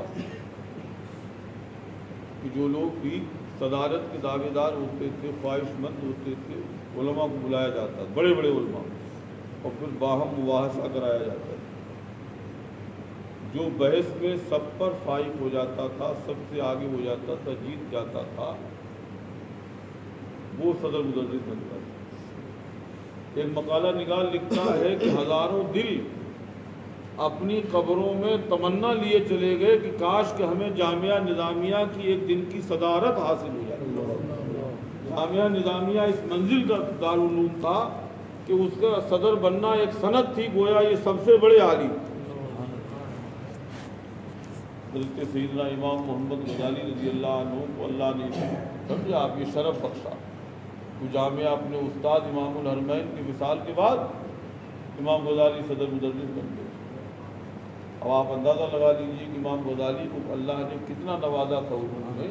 کہ جو لوگ بھی صدارت کے دعوے دار ہوتے تھے، خواہش مند ہوتے تھے، علماء کو بلایا جاتا، بڑے بڑے علماء، اور پھر باہم مباحثہ کرایا جاتا۔ جو بحث میں سب پر فائق ہو جاتا تھا، سب سے آگے ہو جاتا تھا، جیت جاتا تھا، وہ صدر مدرس بنتا تھا۔ ایک مقالہ نگار لکھتا ہے کہ ہزاروں دل اپنی قبروں میں تمنا لیے چلے گئے کہ کاش کہ ہمیں جامعہ نظامیہ کی ایک دن کی صدارت حاصل ہو جائے۔ جامعہ نظامیہ اس منزل کا دارالعلوم تھا کہ اس کا صدر بننا ایک سند تھی، گویا یہ سب سے بڑے عالم۔ حضرت سیدنا امام محمد غزالی رضی اللہ عنہ کو اللہ نے سمجھے آپ یہ شرف بخشا، وہ جامعہ اپنے استاد امام الحرمین کی وصال کے بعد امام غزالی صدر مدرس بن گئے۔ اب آپ اندازہ لگا لیجیے کہ امام غزالی کو اللہ نے کتنا نوازا تھا، انہوں نے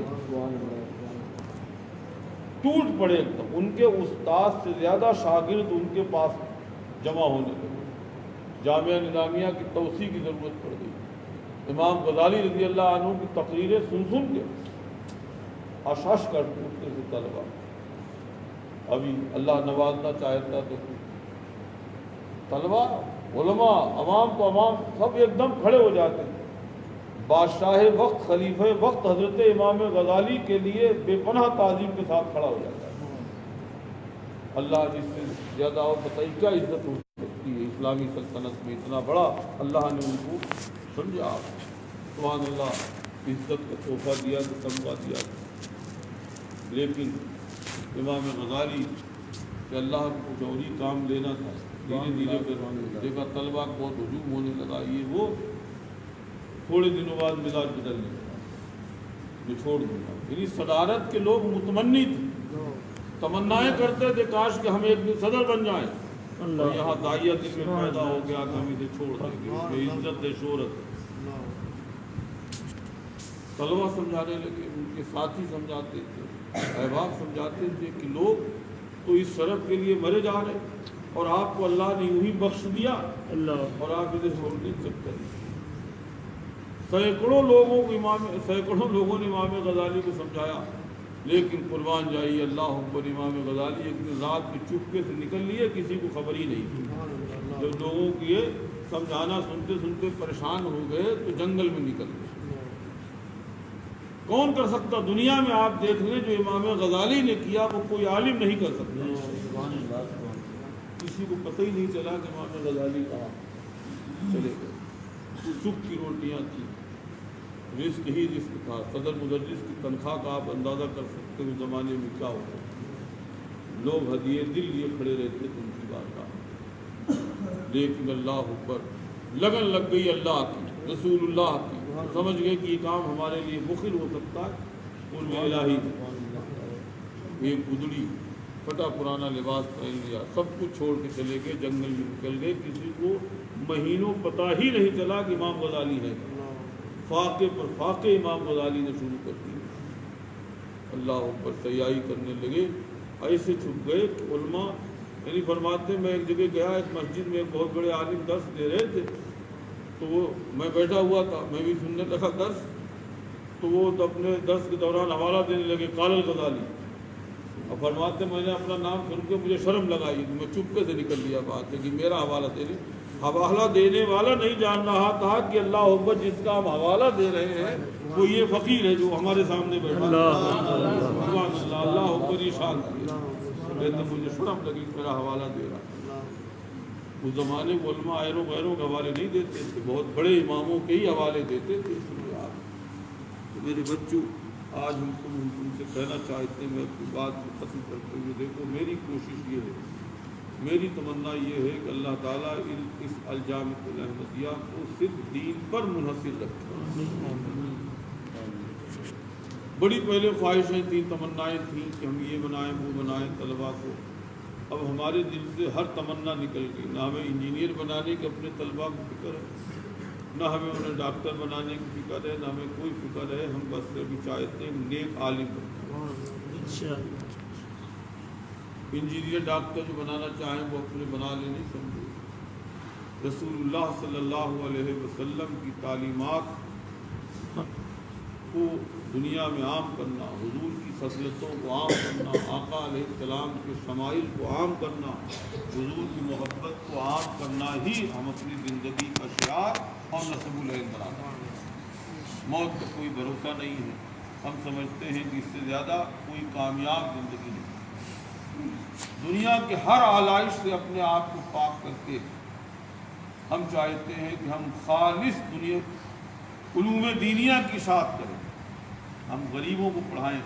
ٹوٹ پڑے ایک دم، ان کے استاد سے زیادہ شاگرد ان کے پاس جمع ہونے لگے، جامعہ نظامیہ کی توسیع کی ضرورت پڑ گئی۔ امام غزالی رضی اللہ عنہ کی تقریریں سن کے اشش کر اٹھتے تھے طلبا۔ ابھی اللہ نوازنا چاہتا تو طلبا، علماء، عوام تو عوام سب ایک دم کھڑے ہو جاتے تھے۔ بادشاہ وقت، خلیفہ وقت حضرت امام غزالی کے لیے بے پناہ تعظیم کے ساتھ کھڑا ہو جاتا ہے۔ اللہ جس سے زیادہ اور بتائی کیا عزت ہو سکتی ہے اسلامی سلطنت میں، اتنا بڑا اللہ نے ان کو سمجھا، سبحان اللہ، عزت کا تحفہ دیا تو تمغہ دیا۔ لیکن امام غزالی کہ اللہ کو جوہری کام لینا تھا، دھیرے دھیرے پھر دیکھا طلبا کو بہت ہجوم ہونے لگا، یہ وہ تھوڑے دنوں بعد مزاج بدلنے لگا، میں چھوڑ دوں گا۔ یعنی صدارت کے لوگ متمنی تھے، تمنائیں کرتے تھے کاش کہ ہم ایک دن صدر بن جائیں، اور یہاں داعیہ دل میں پیدا ہو گیا کہ ہم اسے چھوڑ دیں گے، اس میں عزت ہے، شہرت ہے۔ طلبا سمجھانے لگے، ان کے ساتھی سمجھاتے تھے، احباب سمجھاتے تھے کہ لوگ تو اس شرف کے لیے مرے جا رہے، اور آپ کو اللہ نے یوں ہی بخش دیا اور آپ اسے چھوڑنے چکتے ہیں۔ سینکڑوں لوگوں نے امام غزالی کو سمجھایا، لیکن قربان جائیے اللہ اکبر، امام غزالی ایک دن رات میں چپکے سے نکل لیے، کسی کو خبر ہی نہیں تھی۔ جب لوگوں کی یہ سمجھانا سنتے سنتے پریشان ہو گئے تو جنگل میں نکل گئے۔ کون کر سکتا؟ دنیا میں آپ دیکھ لیں جو امام غزالی نے کیا وہ کوئی عالم نہیں کر سکتا۔ کسی کو پتہ ہی نہیں چلا کہ امام غزالی کہاں چلے گئے۔ سکھ کی روٹیاں تھیں، رزق ہی رزق تھا۔ صدر مدرس کی تنخواہ کا آپ اندازہ کر سکتے ہیں زمانے میں کیا ہوتا، لوگ ہدیے دل لیے کھڑے رہتے تھے ان کی بارگاہ۔ لیکن اللہ اوپر لگن لگ گئی اللہ کی، رسول اللہ کی، سمجھ گئے کہ یہ کام ہمارے لیے مخل ہو سکتا ہے۔ ان میں الہی ایک گدڑی پھٹا پرانا لباس پہن لیا، سب کچھ چھوڑ کے چلے گئے، جنگل میں نکل گئے۔ کسی کو مہینوں پتہ ہی نہیں چلا کہ امام غزالی ہے۔ فاقے پر فاقے امام غزالی نے شروع کر دی، اللہ اوپر سیائی کرنے لگے، ایسے چھپ گئے کہ علماء یعنی فرماتے میں ایک جگہ گیا، ایک مسجد میں ایک بہت بڑے عالم درس دے رہے تھے، تو وہ میں بیٹھا ہوا تھا، میں بھی سننے لگا درس، تو وہ تو اپنے درس کے دوران حوالہ دینے لگے قال الغزالی، اور فرماتے میں نے اپنا نام سن کے مجھے شرم لگائی، میں چپکے سے نکل لیا بات ہے کہ میرا حوالہ دے لیں۔ حوالہ دینے والا نہیں جان رہا تھا کہ اللہ اکبر جس کا ہم حوالہ دے رہے ہیں وہ یہ فقیر ہے جو ہمارے سامنے بیٹھا ہے۔ سبحان اللہ، اللہ اکبر، یہ شان کہتے مجھے شرم لگی میرا حوالہ دے رہا۔ اس زمانے میں علماء غیروں کے حوالے نہیں دیتے تھے، بہت بڑے اماموں کے ہی حوالے دیتے تھے۔ تو میرے بچوں، آج ہم تم سے کہنا چاہتے ہیں، میں اپنی بات کو ختم کرتے ہوئے دیکھو، میری کوشش یہ ہے، میری تمنا یہ ہے کہ اللہ تعالیٰ اس الجامعۃ الاحمدیہ کو صرف دین پر منحصر رکھے۔ بڑی پہلے خواہشیں تھیں، تمنائیں تھیں کہ ہم یہ بنائیں وہ بنائیں طلباء کو، اب ہمارے دل سے ہر تمنا نکل گئی، نہ ہمیں انجینئر بنانے کی اپنے طلباء کو فکر ہے، نہ ہمیں انہیں ڈاکٹر بنانے کی فکر ہے، نہ ہمیں کوئی فکر ہے، ہم بس سے بھی چاہتے ہیں نیک عالم بنیں۔ انجینئر ڈاکٹر جو بنانا چاہیں وہ اپنے بنا لیں، نہیں سمجھو۔ رسول اللہ صلی اللہ علیہ وسلم کی تعلیمات کو دنیا میں عام کرنا، حضور کی فضیلتوں کو عام کرنا، آقا علیہ السلام کے شمائل کو عام کرنا، حضور کی محبت کو عام کرنا ہی ہم اپنی زندگی کا شعار اور نصب العین بنانا ہے۔ موت کا کوئی بھروسہ نہیں ہے، ہم سمجھتے ہیں کہ اس سے زیادہ کوئی کامیاب زندگی نہیں۔ دنیا کے ہر آلائش سے اپنے آپ کو پاک کر کے ہم چاہتے ہیں کہ ہم خالص دنیا علوم دینیہ کی اشاعت کریں، ہم غریبوں کو پڑھائیں،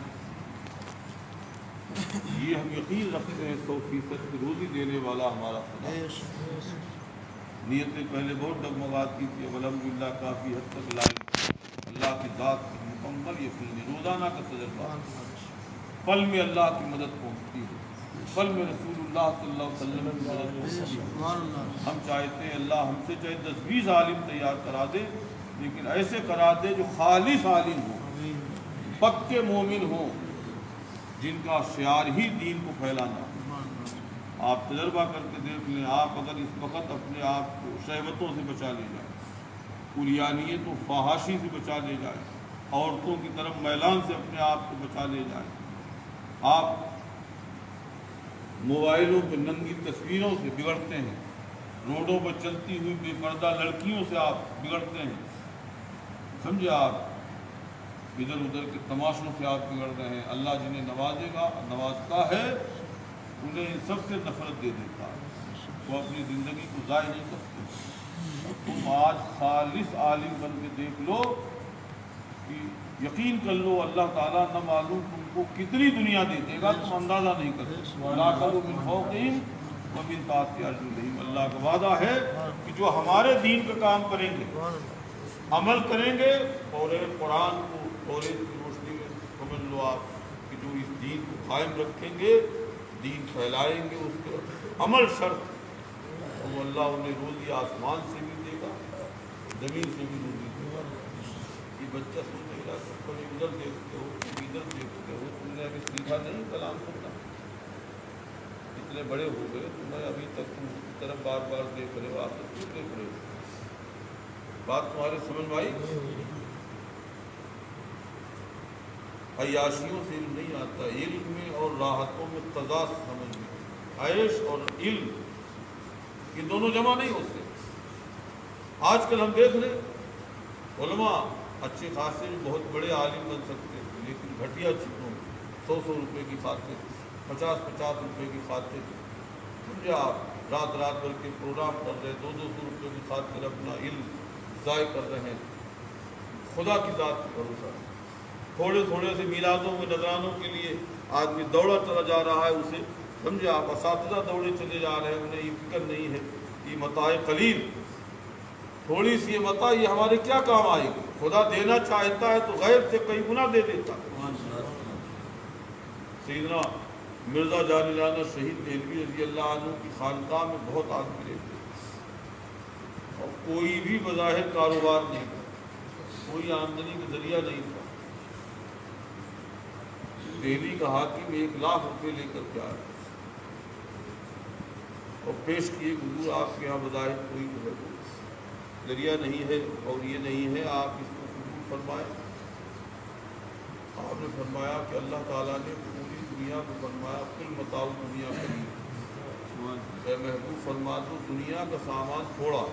یہ ہم یقین رکھتے ہیں 100% کی روزی دینے والا ہمارا خدا۔ نیتیں پہلے بہت ڈگمگاتی تھی، اب الحمدللہ کافی حد تک لائق، اللہ کی ذات کی مکمل یقین ہے، روزانہ کا تجربہ، پل میں اللہ کی مدد پہنچتی ہے، پل میں رسول اللہ صلی اللہ علیہ وسلم کی مدد پہنچتی ہے۔ ہم چاہتے ہیں اللہ ہم سے چاہے 10-20 عالم تیار کرا دے، لیکن ایسے کرا دے جو خالص عالم ہوں، پکے مومن ہوں، جن کا شعار ہی دین کو پھیلانا۔ آپ تجربہ کر کے دیکھ لیں، آپ اگر اس وقت اپنے آپ کو شہوتوں سے بچا لے جائیں، قریانیت و فحاشی سے بچا لے جائیں، عورتوں کی طرف میلان سے اپنے آپ کو بچا لے جائیں، آپ موبائلوں پہ ننگی تصویروں سے بگڑتے ہیں، روڈوں پر چلتی ہوئی بے پردہ لڑکیوں سے آپ بگڑتے ہیں، سمجھے، آپ ادھر ادھر کے تماشوں سے آپ بگڑ رہے ہیں۔ اللہ جنہیں نوازے گا، نوازتا ہے، انہیں ان سب سے نفرت دے دیتا ہے، وہ اپنی زندگی کو ضائع نہیں کرتے۔ تم آج خالص عالم بن کے دیکھ لو کہ یقین کر لو اللہ تعالیٰ نہ معلوم تم کو کتنی دنیا دے دے گا، تم اندازہ نہیں کر سکتے۔ لا تقوا من فوقہم ومن تحت ارجلہم، اللہ کا وعدہ ہے کہ جو ہمارے دین کا کام کریں گے، عمل کریں گے، اور قرآن کو اور کی روشنی میں سمجھ لو آپ کہ جو اس دین کو قائم رکھیں گے، دین پھیلائیں گے، اس کے عمل شرط، تو اللہ انہیں روزی آسمان سے بھی دے گا، زمین سے بھی روزی دے گا۔ یہ بچہ سن نہیں رہا، سب کو ادھر دیکھتے ہو، ادھر دیکھتے ہو، تم نے ابھی سیکھا نہیں کلام سننا، اتنے بڑے ہو گئے، تمہیں ابھی تک تم اس کی طرف بار بار دیکھ رہے ہو، آپ تو کیوں دیکھ رہے ہو؟ بات تمہارے سمجھ میں آئی؟ عیاشیوں سے علم نہیں آتا، علم میں اور راحتوں میں تضاد سمجھ میں، عیش اور علم یہ دونوں جمع نہیں ہوتے۔ آج کل ہم دیکھ رہے علماء اچھے خاصے بہت بڑے عالم بن سکتے ہیں، لیکن گھٹیا چیزوں میں 100 روپے کی خاطر، 50 روپے کی خاطر، سمجھے آپ، رات بھر کے پروگرام کر رہے، 200 روپے کی خاطر اپنا علم ضائع کر رہے ہیں۔ خدا کی ذات پر بھروسہ، تھوڑے سے میلادوں میں نذرانوں کے لیے آدمی دوڑا چلا جا رہا ہے، اسے سمجھے آپ، اساتذہ دوڑے چلے جا رہے ہیں، انہیں یہ فکر نہیں ہے یہ متاع قلیل، تھوڑی سی یہ متاع یہ ہمارے کیا کام آئے گی؟ خدا دینا چاہتا ہے تو غیر سے کئی گنا دے دیتا ہے۔ سیدنا مرزا جان لانا شہید دہلوی رضی اللہ عنہ کی خانقاہ میں بہت آدمی رہتے، اور کوئی بھی بظاہر کاروبار نہیں تھا، کوئی آمدنی کا ذریعہ نہیں تھا۔ دہلی کا حاکم 1 لاکھ روپے لے کر کے آیا اور پیش کیے، حضور آپ کے یہاں بظاہر کوئی ہے، ذریعہ نہیں ہے اور یہ نہیں ہے، آپ اس کو قبول فرمائیں۔ آپ نے فرمایا کہ اللہ تعالیٰ نے پوری دنیا کو فرمایا کل متاع دنیا قلیل، اے محبوب فرما دو دنیا کا سامان تھوڑا،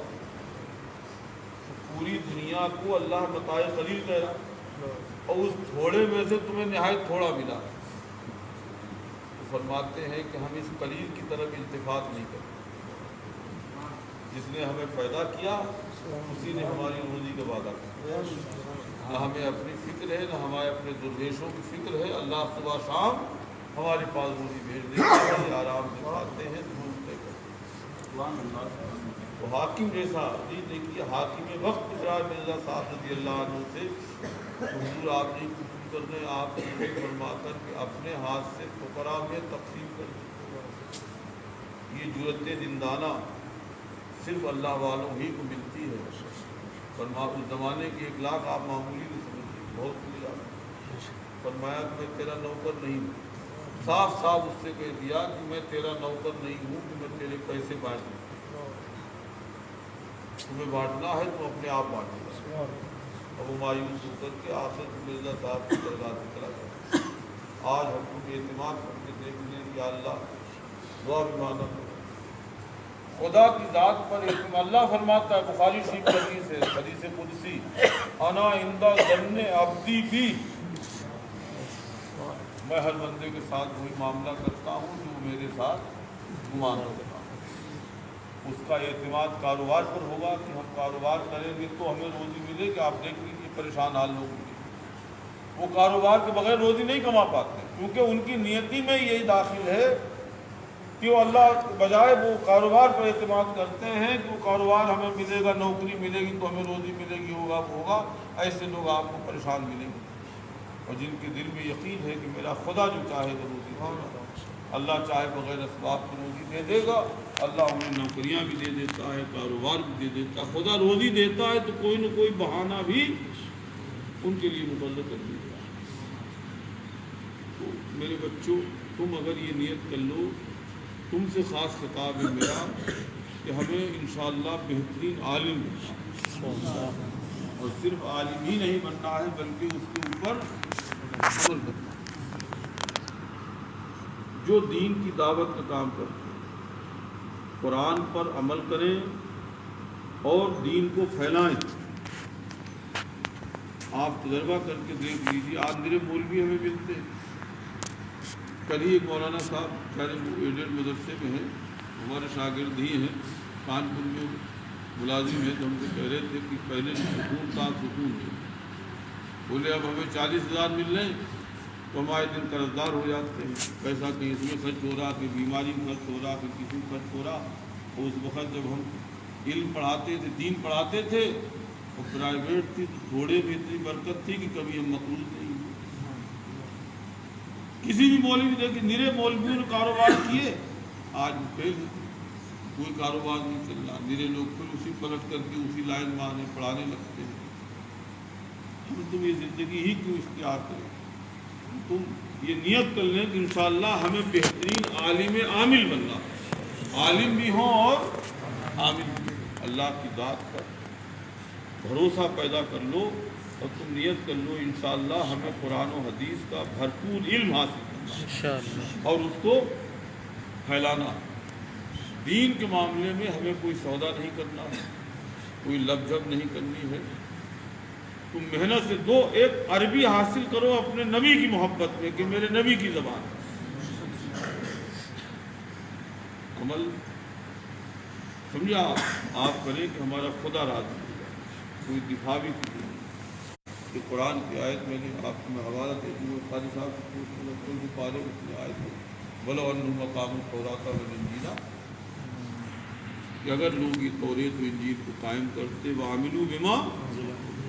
پوری دنیا کو اللہ متاع قلیل کہہ رہا اور اس تھوڑے میں سے تمہیں نہایت تھوڑا ملا۔ تو فرماتے ہیں کہ ہم اس قلیل کی طرف التفات نہیں کرتے، جس نے ہمیں پیدا کیا اسی نے ہماری روزی کا وعدہ کیا، نہ ہمیں اپنی فکر ہے نہ ہمارے اپنے دردیشوں کی فکر ہے۔ اللہ صبح شام ہمارے پاس روزی بھیج دیتا ہے، آرام سے کھاتے ہیں دھوپتے کرتے۔ تو حاکم جیسا جی دیکھیے حاکم وقت جائے مرزا صاحب رضی اللہ عنہ سے حضور آپ نہیں قبول کر رہے، آپ نے فرما کر کہ اپنے ہاتھ سے فقراء میں تقسیم کر دیں۔ یہ جرت زندانہ صرف اللہ والوں ہی کو ملتی ہے۔ فرما اس زمانے کی 1 لاکھ آپ معمولی نہیں سمجھتے، بہت بڑی بات۔ فرمایا کہ میں تیرا نوکر نہیں ہوں، صاف صاف اس سے کہہ دیا کہ میں تیرا نوکر نہیں ہوں کہ میں تیرے پیسے بانٹ دوں، تمہیں بانٹنا ہے تو اپنے آپ بانٹ دو۔ اب وہ مایوس ہو کر کے آخر مرزا صاحب کی درگاہ سے چلا گیا۔ آج ہم کو اعتماد کر کے دیکھ لیں یا اللہ دعا بھی مانا کرو، خدا کی ذات پر اعتماد۔ اللہ فرماتا ہے بخاری شریف حدیث ہے، حدیث قدسی، انا عند ظن عبدی بھی، میں ہر بندے کے ساتھ وہی معاملہ کرتا ہوں جو میرے ساتھ گمان کرتا ہوں۔ اس کا اعتماد کاروبار پر ہوگا کہ ہم کاروبار کریں گے تو ہمیں روزی ملے گی۔ آپ دیکھ لیجیے پریشان حال لوگ ہیں، وہ کاروبار کے بغیر روزی نہیں کما پاتے، کیونکہ ان کی نیتی میں یہی داخل ہے کہ وہ اللہ کے بجائے وہ کاروبار پر اعتماد کرتے ہیں کہ وہ کاروبار ہمیں ملے گا، نوکری ملے گی تو ہمیں روزی ملے گی، ہوگا وہ ہوگا۔ ایسے لوگ آپ کو پریشان ملیں گے، اور جن کے دل میں یقین ہے کہ میرا خدا جو چاہے تو روزی دے گا، اللہ چاہے بغیر اسباب کی روزی دے دے گا۔ اللہ انہیں نوکریاں بھی دے دیتا ہے، کاروبار بھی دے دیتا ہے۔ خدا روزی دیتا ہے تو کوئی نہ کوئی بہانہ بھی ان کے لیے مقرر کر دیتا ہے۔ تو میرے بچوں، تم اگر یہ نیت کر لو، تم سے خاص خطاب ہے میرا کہ ہمیں انشاءاللہ بہترین عالم بننا ہے، اور صرف عالم ہی نہیں بننا ہے بلکہ اس کے اوپر عمل کرنا ہے۔ جو دین کی دعوت کا کام کرتے ہیں، قرآن پر عمل کریں اور دین کو پھیلائیں۔ آپ تجربہ کر کے دیکھ لیجیے، آج میرے مولوی ہمیں ملتے ہیں۔ کل ہی ایک مولانا صاحب چارے ایڈیڈ مدرسے میں ہیں، ہمارے شاگرد ہی ہیں، کانپور میں ملازم ہیں، تو ہم کو کہہ رہے تھے کہ پہلے جو سکون تھا سکون ہے، بولے اب ہمیں 40,000 مل رہے ہیں تو ہمارے دن قرض دار ہو جاتے ہیں، پیسہ کہیں اس میں خرچ ہو رہا، کہ بیماری میں خرچ ہو رہا، کہ کسی میں خرچ ہو رہا۔ اور اس وقت جب ہم علم پڑھاتے تھے، دین پڑھاتے تھے، اور پرائیویٹ تھی تو تھوڑے میں اتنی برکت تھی کہ کبھی ہم مقروض نہیں ہوئے۔ کسی بھی مولوی دیکھیں، نرے مولویوں نے کاروبار کیے، آج پھر کوئی کاروبار نہیں چل رہا، نرے لوگ پھر اسی پلٹ کر کے اسی لائن میں آنے پڑھانے لگتے ہیں۔ ہم تم یہ زندگی ہی کیوں اختیار کریں؟ تم یہ نیت کر لیں کہ انشاءاللہ ہمیں بہترین عالم عامل بننا، عالم بھی ہوں اور عامل بھی ہوں۔ اللہ کی ذات پر بھروسہ پیدا کر لو اور تم نیت کر لو انشاءاللہ ہمیں قرآن و حدیث کا بھرپور علم حاصل کرنا اور اس کو پھیلانا۔ دین کے معاملے میں ہمیں کوئی سودا نہیں کرنا ہے، کوئی لب جھب نہیں کرنی ہے۔ تم محنت سے دو ایک عربی حاصل کرو اپنے نبی کی محبت میں کہ میرے نبی کی زبان عمل سمجھا آپ کریں کہ ہمارا خدا راضی ہو جائے، کوئی دفاع بھی کیجیے کہ قرآن کی آیت میں نے آپ کو میں حوالہ دے دوں، قاضی صاحب کو کوئی بھی پارے اس میں آیت ہے بلو انہم مقام التوراۃ والانجیل، کہ اگر لوگ یہ توریت و انجیل کو قائم کرتے وعملوا بما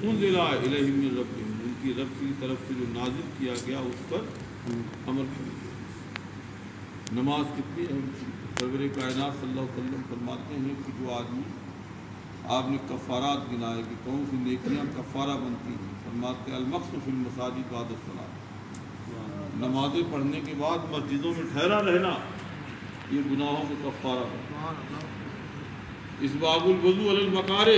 انزل الیہم من ربہم، ان کی رب کی طرف سے جو نازل کیا گیا اس پر عمل کرتے۔ نماز کتنی اہم چیز، سرور کائنات صلی اللہ علیہ وسلم فرماتے ہیں کہ جو آدمی، آپ نے کفارات گنائے کہ کون سی نیکیاں کفارہ بنتی ہیں، فرماتے ہیں المقص فی المساجد بعد الصلاۃ، نمازیں پڑھنے کے بعد مسجدوں میں ٹھہرا رہنا یہ گناہوں کا کفارہ ہے۔ اسباغ الوضوء علی المکارہ،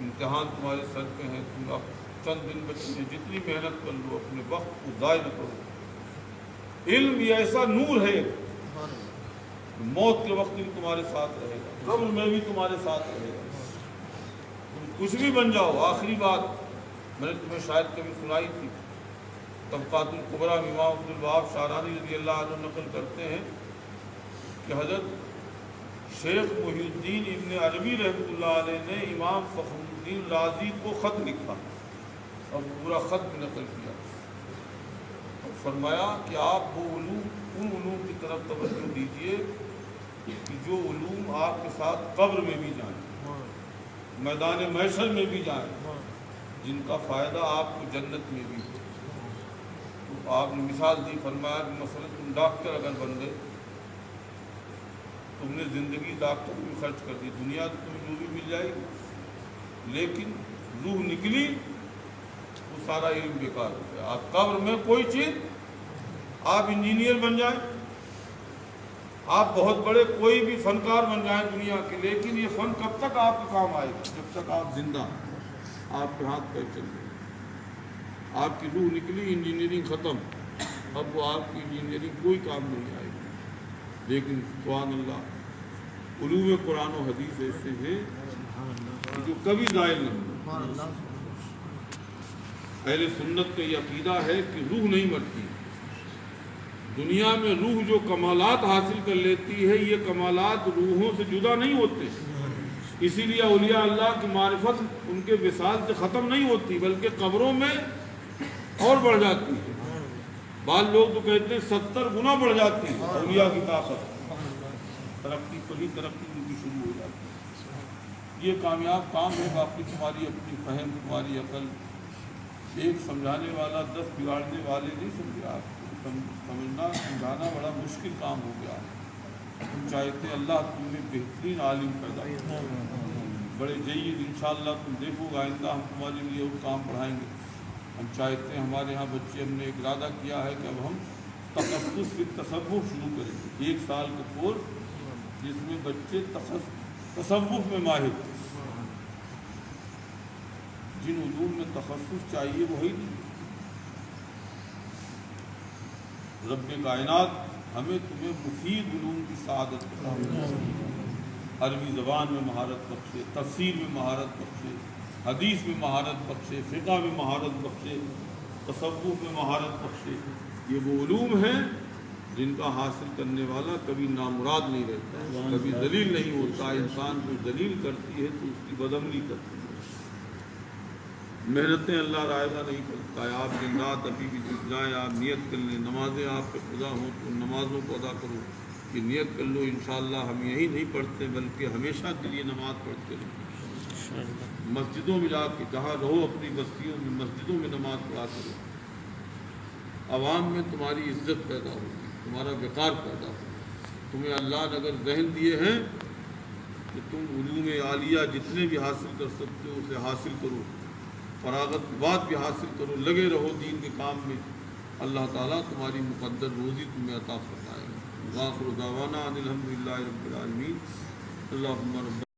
امتحان تمہارے سر پہ ہیں، تم اب چند دن بچے ہیں، جتنی محنت کر لو، اپنے وقت کو ضائع نہ کرو۔ علم یہ ایسا نور ہے، موت کے وقت بھی تمہارے ساتھ رہے گا، قبر میں بھی تمہارے ساتھ رہے گا۔ تم کچھ بھی بن جاؤ۔ آخری بات میں نے تمہیں شاید کبھی سنائی تھی، طبقات الکبریٰ میں امام عبد الوہاب شعرانی رضی اللہ عنہ نقل کرتے ہیں کہ حضرت شیخ محی الدین ابن عربی رحمۃ اللہ علیہ نے امام فخر الدین رازی کو خط لکھا اور پورا خط بھی نقل کیا اور فرمایا کہ آپ وہ ان علوم کی طرف توجہ دیجیے کہ جو علوم آپ کے ساتھ قبر میں بھی جائیں، میدان محشر میں بھی جائیں، جن کا فائدہ آپ کو جنت میں بھی ہو۔ تو آپ نے مثال دی، فرمایا کہ مثلا تم ڈاکٹر اگر بن گئے، تم نے زندگی ڈاکٹر میں خرچ کر دی، دنیا تو تمہیں جو بھی مل جائے گی، لیکن روح نکلی وہ سارا علم بیکار ہو گیا۔ آپ قبر میں کوئی چیز، آپ انجینئر بن جائیں، آپ بہت بڑے کوئی بھی فنکار بن جائیں دنیا کے، لیکن یہ فن کب تک آپ کے کام آئے گا؟ جب تک آپ زندہ، آپ کے ہاتھ پیر چل رہے، آپ کی روح نکلی، انجینئرنگ ختم، اب وہ آپ کی انجینئرنگ کوئی کام نہیں آئے گی۔ لیکن سبحان اللہ، علوم قرآن و حدیث ایسے ہیں جو کبھی ضائع نہیں ہوتے۔ اہل سنت کا یہ عقیدہ ہے کہ روح نہیں مرتی، دنیا میں روح جو کمالات حاصل کر لیتی ہے، یہ کمالات روحوں سے جدا نہیں ہوتے، اسی لیے اولیاء اللہ کی معرفت ان کے وصال سے ختم نہیں ہوتی، بلکہ قبروں میں اور بڑھ جاتی ہے۔ بعض لوگ تو کہتے ہیں 70 گنا بڑھ جاتی ہے اولیاء کی طاقت، ترقی پر ہی ترقی ان کی شروع ہو جاتی ہے۔ یہ کامیاب کام ہے، باقی تمہاری اپنی فہم، تمہاری عقل، ایک سمجھانے والا 10 بگاڑنے والے نہیں سمجھے۔ آپ کو سمجھنا سمجھانا بڑا مشکل کام ہو گیا۔ تم چاہتے اللہ تم میں بہترین عالم پیدا کرے، بڑے جید، انشاءاللہ تم دیکھو گا آئندہ ہم تمہارے لیے وہ کام پڑھائیں گے۔ ہم چاہتے ہیں ہمارے ہاں بچے، ہم نے ایک ارادہ کیا ہے کہ اب ہم تخصص فی تصوف شروع کریں گے، 1 سال کا کورس جس میں بچے تصوف میں ماہر، جن علوم میں تخصص چاہیے وہی نہیں۔ رب کائنات ہمیں تمہیں مفید علوم کی سعادت عطا فرمائے، عربی زبان میں مہارت بخشے، تفسیر میں مہارت بخشے، حدیث میں مہارت بخشے، فقہ میں مہارت بخشے، تصوف میں مہارت بخشے۔ یہ وہ علوم ہیں جن کا حاصل کرنے والا کبھی نامراد نہیں رہتا، کبھی ذلیل نہیں ہوتا۔ انسان کو ذلیل کرتی ہے تو اس کی بدعملی کرتی ہے، محنتیں اللہ رائے گا نہیں کرتا ہے۔ آپ دن رات ابھی بھی سیکھ جائیں، آپ نیت کر لیں، نمازیں آپ پہ قضا ہوں تو ان نمازوں کو ادا کرو، کہ نیت کر لو انشاءاللہ ہم یہی نہیں پڑھتے بلکہ ہمیشہ کے لیے نماز پڑھتے رہو۔ مسجدوں میں جا کے جہاں رہو، اپنی بستیوں میں مسجدوں میں نماز پڑھا کرو، عوام میں تمہاری عزت پیدا ہوگی، تمہارا وقار پیدا ہوگا۔ تمہیں اللہ نے اگر ذہن دیے ہیں کہ تم علوم عالیہ جتنے بھی حاصل کر سکتے ہو اسے حاصل کرو، فراغت بعد بھی حاصل کرو، لگے رہو دین کے کام میں، اللہ تعالیٰ تمہاری مقدر روزی تمہیں عطا فرمائے گا۔ وآخر دعوانا ان الحمد للہ رب العالمین۔ اللہم رب